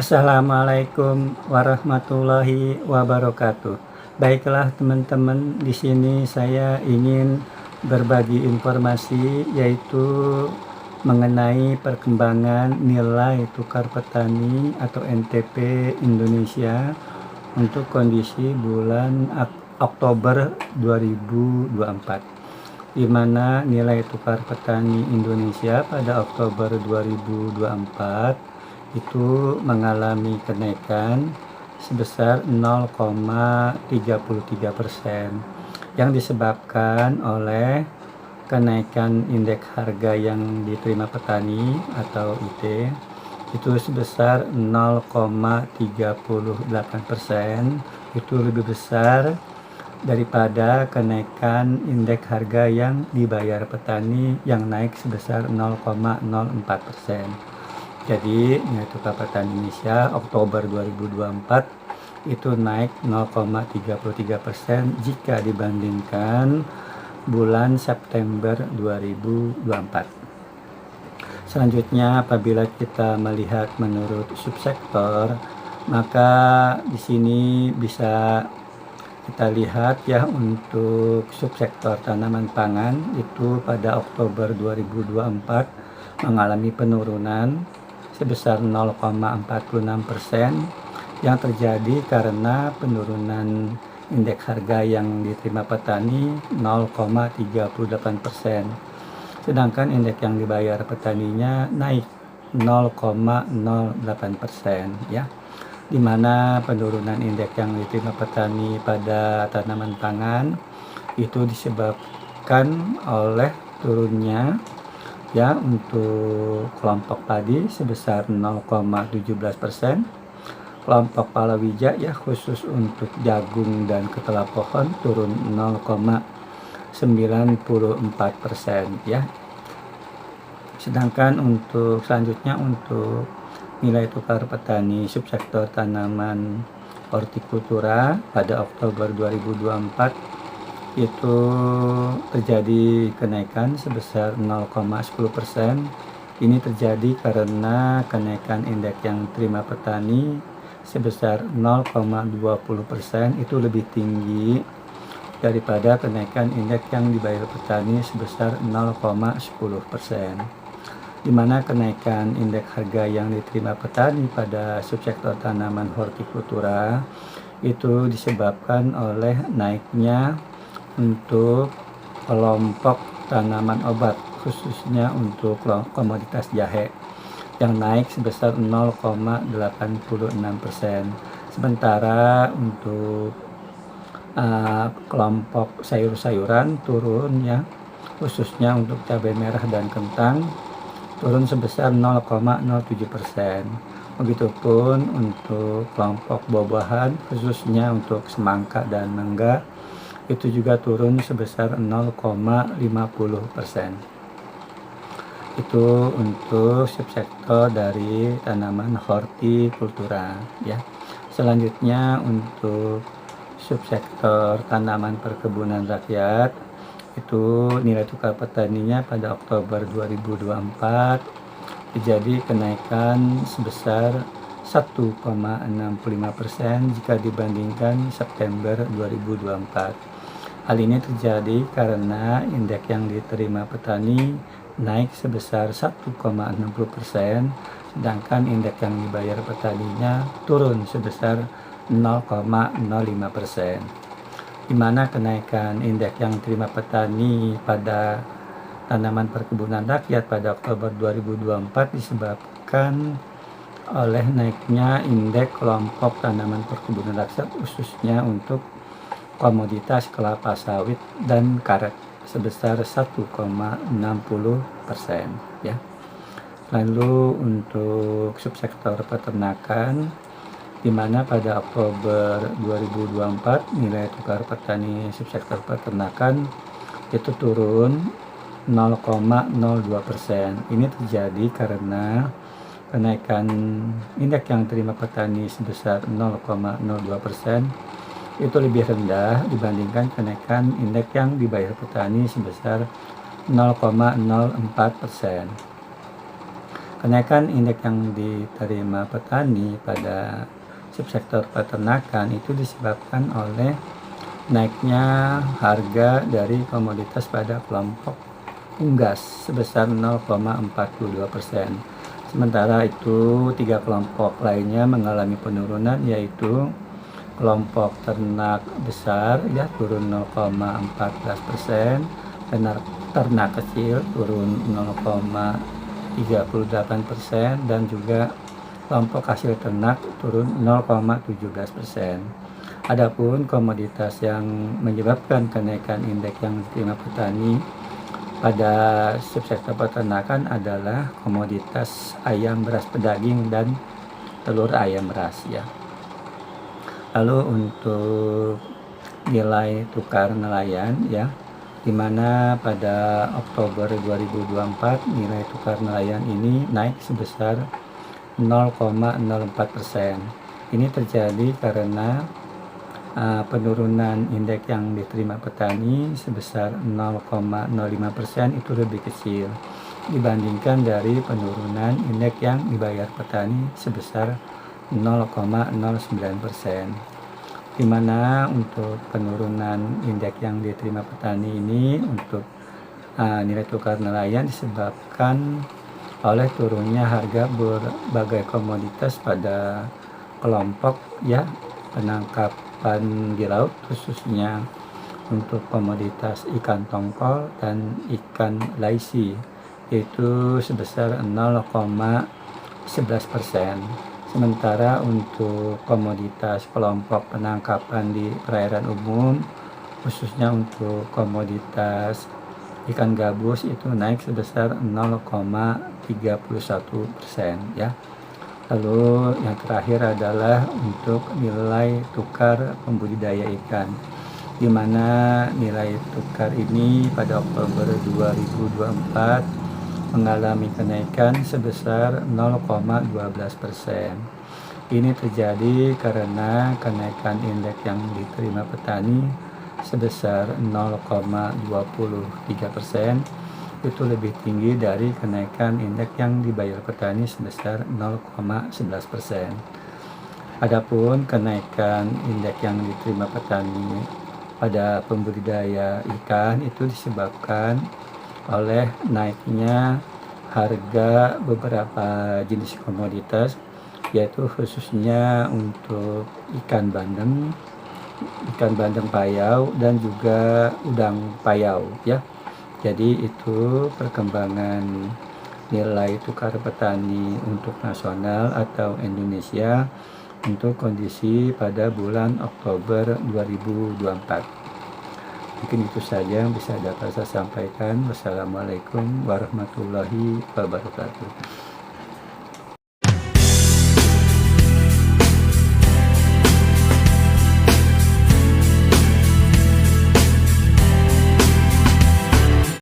Assalamualaikum warahmatullahi wabarakatuh. Baiklah teman-teman, di sini saya ingin berbagi informasi yaitu mengenai perkembangan nilai tukar petani atau NTP Indonesia untuk kondisi bulan Oktober 2024, di mana nilai tukar petani Indonesia pada Oktober 2024 itu mengalami kenaikan sebesar 0,33% yang disebabkan oleh kenaikan indeks harga yang diterima petani atau IT itu sebesar 0,38%. Itu lebih besar daripada kenaikan indeks harga yang dibayar petani yang naik sebesar 0,04%. Jadi nilai tukar petani Indonesia Oktober 2024 itu naik 0,33% jika dibandingkan bulan September 2024. Selanjutnya, apabila kita melihat menurut subsektor, maka di sini bisa kita lihat ya, untuk subsektor tanaman pangan itu pada Oktober 2024 mengalami penurunan sebesar 0,46% yang terjadi karena penurunan indeks harga yang diterima petani 0,38%, sedangkan indeks yang dibayar petaninya naik 0,08% ya, di mana penurunan indeks yang diterima petani pada tanaman pangan itu disebabkan oleh turunnya ya untuk kelompok padi sebesar 0,17%, kelompok palawija ya khusus untuk jagung dan ketela pohon turun 0,94% ya. Sedangkan untuk selanjutnya untuk nilai tukar petani subsektor tanaman hortikultura pada Oktober 2024 itu terjadi kenaikan sebesar 0,10%. Ini terjadi karena kenaikan indeks yang terima petani sebesar 0,20% itu lebih tinggi daripada kenaikan indeks yang dibayar petani sebesar 0,10%, di mana kenaikan indeks harga yang diterima petani pada subsektor tanaman hortikultura itu disebabkan oleh naiknya untuk kelompok tanaman obat khususnya untuk komoditas jahe yang naik sebesar 0,86%. Sementara untuk kelompok sayur-sayuran turun ya, khususnya untuk cabai merah dan kentang turun sebesar 0,07%. Begitupun untuk kelompok buah-buahan khususnya untuk semangka dan mangga itu juga turun sebesar 0,50%. Itu untuk subsektor dari tanaman hortikultura ya. Selanjutnya untuk subsektor tanaman perkebunan rakyat itu nilai tukar petaninya pada Oktober 2024 terjadi kenaikan sebesar 1,65% jika dibandingkan September 2024. Hal ini terjadi karena indeks yang diterima petani naik sebesar 1,60%, sedangkan indeks yang dibayar petaninya turun sebesar 0,05%, di mana kenaikan indeks yang diterima petani pada tanaman perkebunan rakyat pada Oktober 2024 disebabkan oleh naiknya indeks kelompok tanaman perkebunan rakyat khususnya untuk komoditas kelapa sawit dan karet sebesar 1,60% ya. Lalu untuk subsektor peternakan, di mana pada Oktober 2024 nilai tukar petani subsektor peternakan itu turun 0,02%. Ini terjadi karena kenaikan indeks yang terima petani sebesar 0,02% itu lebih rendah dibandingkan kenaikan indeks yang dibayar petani sebesar 0,04%. Kenaikan indeks yang diterima petani pada subsektor peternakan itu disebabkan oleh naiknya harga dari komoditas pada kelompok unggas sebesar 0,42%. Sementara itu, 3 kelompok lainnya mengalami penurunan, yaitu kelompok ternak besar ya turun 0,14%, ternak kecil turun 0,38%, dan juga kelompok hasil ternak turun 0,17%. Adapun komoditas yang menyebabkan kenaikan indeks yang diterima petani pada subsektor peternakan adalah komoditas ayam beras pedaging dan telur ayam beras ya. Lalu untuk nilai tukar nelayan ya, di mana pada Oktober 2024 nilai tukar nelayan ini naik sebesar 0,04%. Ini terjadi karena penurunan indeks yang diterima petani sebesar 0,05% itu lebih kecil dibandingkan dari penurunan indeks yang dibayar petani sebesar 0,09%. Di mana untuk penurunan indeks yang diterima petani ini untuk nilai tukar nelayan disebabkan oleh turunnya harga berbagai komoditas pada kelompok ya penangkapan di laut, khususnya untuk komoditas ikan tongkol dan ikan laisi, yaitu sebesar 0,11%. Sementara untuk komoditas kelompok penangkapan di perairan umum, khususnya untuk komoditas ikan gabus itu naik sebesar 0,31% ya. Lalu yang terakhir adalah untuk nilai tukar pembudidaya ikan, di mana nilai tukar ini pada Oktober 2024 mengalami kenaikan sebesar 0,12%. Ini terjadi karena kenaikan indeks yang diterima petani sebesar 0,23% itu lebih tinggi dari kenaikan indeks yang dibayar petani sebesar 0,11%. Adapun kenaikan indeks yang diterima petani pada pembudidaya ikan itu disebabkan oleh naiknya harga beberapa jenis komoditas, yaitu khususnya untuk ikan bandeng payau dan juga udang payau ya. Jadi itu perkembangan nilai tukar petani untuk nasional atau Indonesia untuk kondisi pada bulan Oktober 2024. Mungkin itu saja yang bisa dapat saya sampaikan. Wassalamualaikum warahmatullahi wabarakatuh.